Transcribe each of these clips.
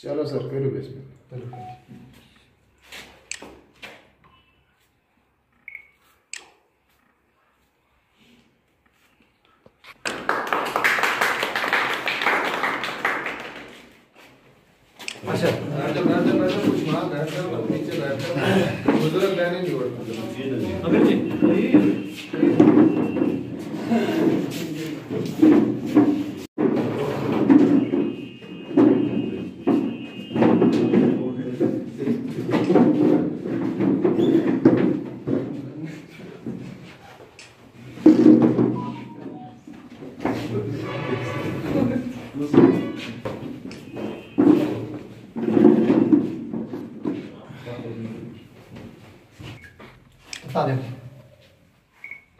चलो सर करो बेसमेंट। अच्छा कुछ वहाँ बैठकर नीचे बैठकर बुजुर्ग रहने नहीं उड़ता अगर जी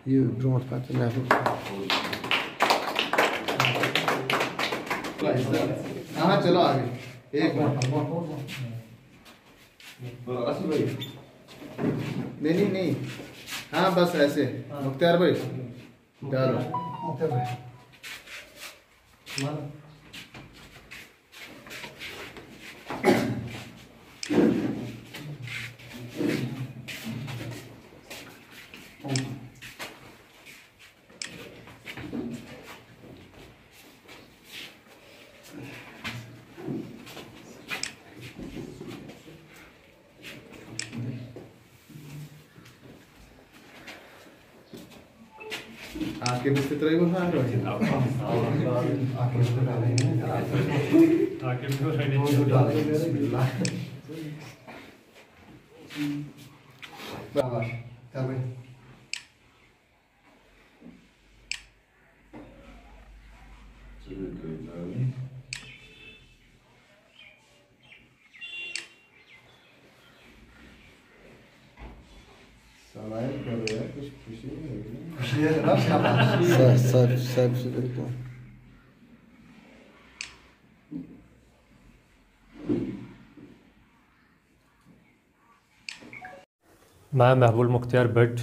ये ब्रोट का तो लेवल हाँ चलो आगे एक नहीं नहीं हाँ बस ऐसे मुख्तार भाई डालो आके भी फिर वो हां आके भी सब बिल्कुल। मैं महबूब मुख्तार भट्ट,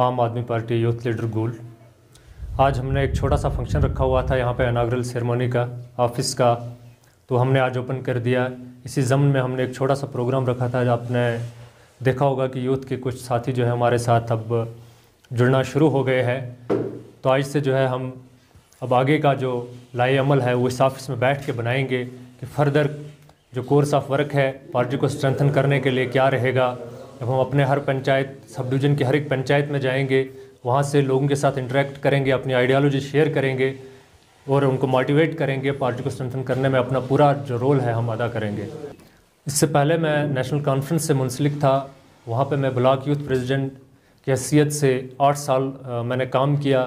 आम आदमी पार्टी यूथ लीडर गोल। आज हमने एक छोटा सा फंक्शन रखा हुआ था यहाँ पे इनाग्रल सेरेमनी का ऑफिस का, तो हमने आज ओपन कर दिया। इसी ज़मन में हमने एक छोटा सा प्रोग्राम रखा था। आपने देखा होगा कि यूथ के कुछ साथी जो है हमारे साथ अब जुड़ना शुरू हो गए हैं। तो आज से जो है हम अब आगे का जो लाए अमल है वो इस ऑफिस में बैठ के बनाएंगे कि फर्दर जो कोर्स ऑफ वर्क है पार्टी को स्ट्रेंथन करने के लिए क्या रहेगा। जब हम अपने हर पंचायत सब डिवीज़न की हर एक पंचायत में जाएंगे, वहाँ से लोगों के साथ इंटरेक्ट करेंगे, अपनी आइडियोलॉजी शेयर करेंगे और उनको मोटिवेट करेंगे। पार्टी को स्ट्रेंथन करने में अपना पूरा जो रोल है हम अदा करेंगे। इससे पहले मैं नेशनल कॉन्फ्रेंस से मुंसलिक था। वहाँ पे मैं ब्लॉक यूथ प्रेसिडेंट की हैसियत से 8 साल मैंने काम किया।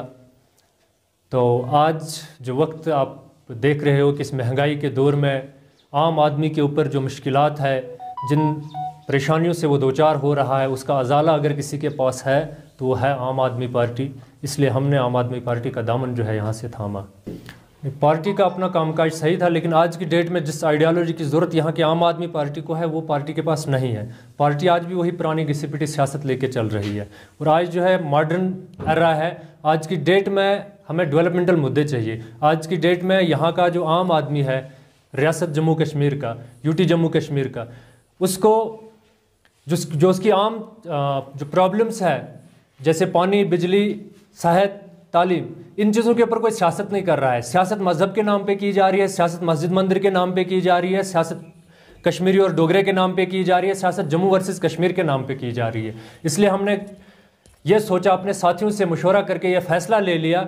तो आज जो वक्त आप देख रहे हो कि इस महंगाई के दौर में आम आदमी के ऊपर जो मुश्किलात है, जिन परेशानियों से वो दो चार हो रहा है, उसका अजाला अगर किसी के पास है तो वो है आम आदमी पार्टी। इसलिए हमने आम आदमी पार्टी का दामन जो है यहाँ से थामा। पार्टी का अपना कामकाज सही था, लेकिन आज की डेट में जिस आइडियोलॉजी की ज़रूरत यहाँ की आम आदमी पार्टी को है वो पार्टी के पास नहीं है। पार्टी आज भी वही पुरानी घिसी पिटी सियासत लेके चल रही है और आज जो है मॉडर्न एरा है। आज की डेट में हमें डेवलपमेंटल मुद्दे चाहिए। आज की डेट में यहाँ का जो आम आदमी है रियासत जम्मू कश्मीर का, यूटी जम्मू कश्मीर का, उसको जो उसकी आम जो प्रॉब्लम्स है जैसे पानी, बिजली, सेहत, तालीम, इन चीज़ों के ऊपर कोई सियासत नहीं कर रहा है। सियासत मज़हब के नाम पे की जा रही है, सियासत मस्जिद मंदिर के नाम पे की जा रही है, सियासत कश्मीरी और डोगरे के नाम पे की जा रही है, सियासत जम्मू वर्सेस कश्मीर के नाम पे की जा रही है। इसलिए हमने ये सोचा, अपने साथियों से मशवरा करके ये फ़ैसला ले लिया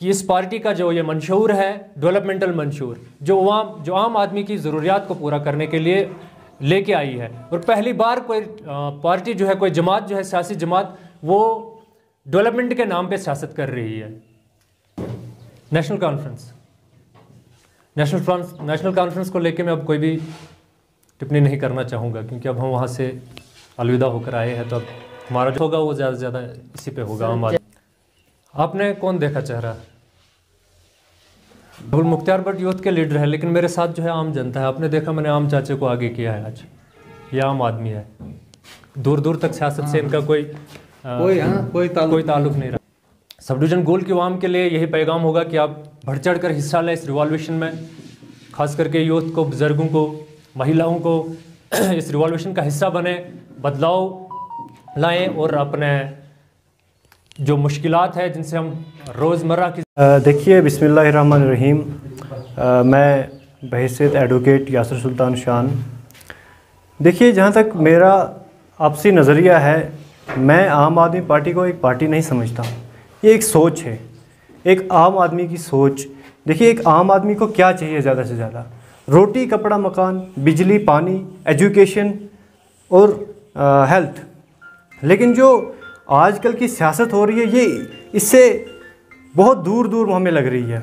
कि इस पार्टी का जो ये मंशूर है डेवलपमेंटल मंशूर, जो आम आदमी की ज़रूरियात को पूरा करने के लिए लेके आई है। और पहली बार कोई पार्टी जो है, कोई जमात जो है, सियासी जमात, वो डेवलपमेंट के नाम पे सियासत कर रही है। नेशनल कॉन्फ्रेंस को लेके मैं अब कोई भी टिप्पणी नहीं करना चाहूँगा, क्योंकि अब हम वहाँ से अलविदा होकर आए हैं। तो अब हमारा जो होगा वो ज़्यादा से ज़्यादा इसी पे होगा। हमारा आपने कौन देखा चेहरा? मुख्तार भट्ट यूथ के लीडर है, लेकिन मेरे साथ जो है आम जनता है। आपने देखा मैंने आम चाचे को आगे किया है। आज ये आम आदमी है, दूर दूर तक सियासत से इनका कोई ताल्लुक नहीं रहा। सब डिवीज़न गोल की आवाम के लिए यही पैगाम होगा कि आप बढ़ चढ़ कर हिस्सा लें इस रिवॉल्यूशन में। खास करके यूथ को, बुज़ुर्गों को, महिलाओं को इस रिवॉल्यूशन का हिस्सा बने, बदलाव लाएं और अपने जो मुश्किलात है जिनसे हम रोज़मर्रा की। देखिए, बिस्मिल्लाहिर्रहमानिर्रहीम। मैं बहैसियत एडवोकेट यासिर सुल्तान शान, देखिए, जहाँ तक मेरा आपसी नज़रिया है, मैं आम आदमी पार्टी को एक पार्टी नहीं समझता। ये एक सोच है, एक आम आदमी की सोच। देखिए, एक आम आदमी को क्या चाहिए ज़्यादा से ज़्यादा? रोटी, कपड़ा, मकान, बिजली, पानी, एजुकेशन और हेल्थ। लेकिन जो आजकल की सियासत हो रही है, ये इससे बहुत दूर दूर हमें लग रही है।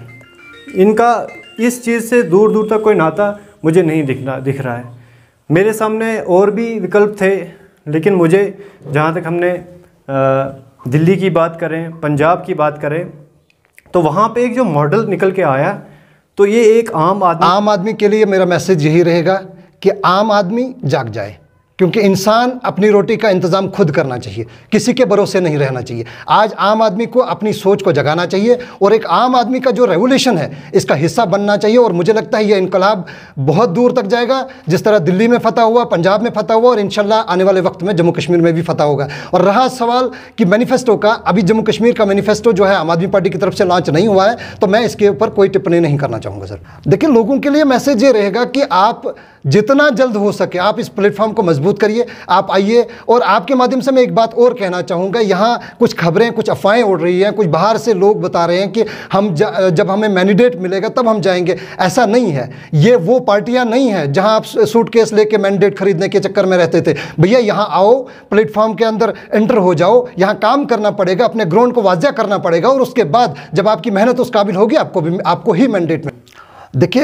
इनका इस चीज़ से दूर दूर तक कोई नाता मुझे नहीं दिख रहा है। मेरे सामने और भी विकल्प थे, लेकिन मुझे, जहाँ तक हमने दिल्ली की बात करें, पंजाब की बात करें, तो वहाँ पे एक जो मॉडल निकल के आया, तो ये एक आम आदमी के लिए मेरा मैसेज यही रहेगा कि आम आदमी जाग जाए, क्योंकि इंसान अपनी रोटी का इंतज़ाम खुद करना चाहिए, किसी के भरोसे नहीं रहना चाहिए। आज आम आदमी को अपनी सोच को जगाना चाहिए और एक आम आदमी का जो रेवोल्यूशन है इसका हिस्सा बनना चाहिए। और मुझे लगता है ये इनकलाब बहुत दूर तक जाएगा, जिस तरह दिल्ली में फतह हुआ, पंजाब में फतह हुआ, और इंशाल्लाह आने वाले वक्त में जम्मू कश्मीर में भी फतह होगा। और रहा सवाल कि मैनिफेस्टो का, अभी जम्मू कश्मीर का मैनिफेस्टो जो है आम आदमी पार्टी की तरफ से लॉन्च नहीं हुआ है, तो मैं इसके ऊपर कोई टिप्पणी नहीं करना चाहूँगा सर। देखिए, लोगों के लिए मैसेज ये रहेगा कि आप जितना जल्द हो सके आप इस प्लेटफॉर्म को मजबूत करिए, आप आइए। और आपके माध्यम से मैं एक बात और कहना चाहूँगा, यहाँ कुछ खबरें, कुछ अफवाहें उड़ रही हैं, कुछ बाहर से लोग बता रहे हैं कि हम जब हमें मैंडेट मिलेगा तब हम जाएंगे। ऐसा नहीं है, ये वो पार्टियाँ नहीं हैं जहाँ आप सूटकेस लेके मैंडेट खरीदने के चक्कर में रहते थे। भैया, यहाँ आओ, प्लेटफॉर्म के अंदर एंटर हो जाओ, यहाँ काम करना पड़ेगा, अपने ग्राउंड को वाज़ेह करना पड़ेगा, और उसके बाद जब आपकी मेहनत उस काबिल होगी, आपको ही मैंडेट में। देखिए,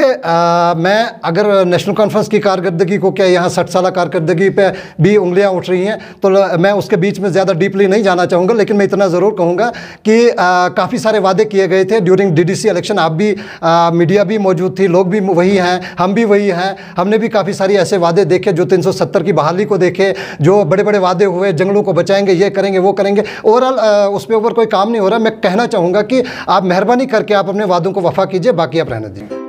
मैं अगर नेशनल कॉन्फ्रेंस की कारकर्दगी को, क्या यहाँ 60 साल कारकर्दगी पे भी उंगलियाँ उठ रही हैं, तो मैं उसके बीच में ज़्यादा डीपली नहीं जाना चाहूँगा। लेकिन मैं इतना ज़रूर कहूँगा कि काफ़ी सारे वादे किए गए थे ड्यूरिंग डीडीसी इलेक्शन। आप भी, मीडिया भी मौजूद थी, लोग भी वही हैं, हम भी वही हैं। हमने भी काफ़ी सारी ऐसे वादे देखे, जो 370 की बहाली को देखे, जो बड़े बड़े वादे हुए, जंगलों को बचाएंगे, ये करेंगे, वो करेंगे। ओवरऑल उस पर ऊपर कोई काम नहीं हो रहा। मैं कहना चाहूँगा कि आप मेहरबानी करके आप अपने वादों को वफा कीजिए, बाकी आप रहने दीजिए।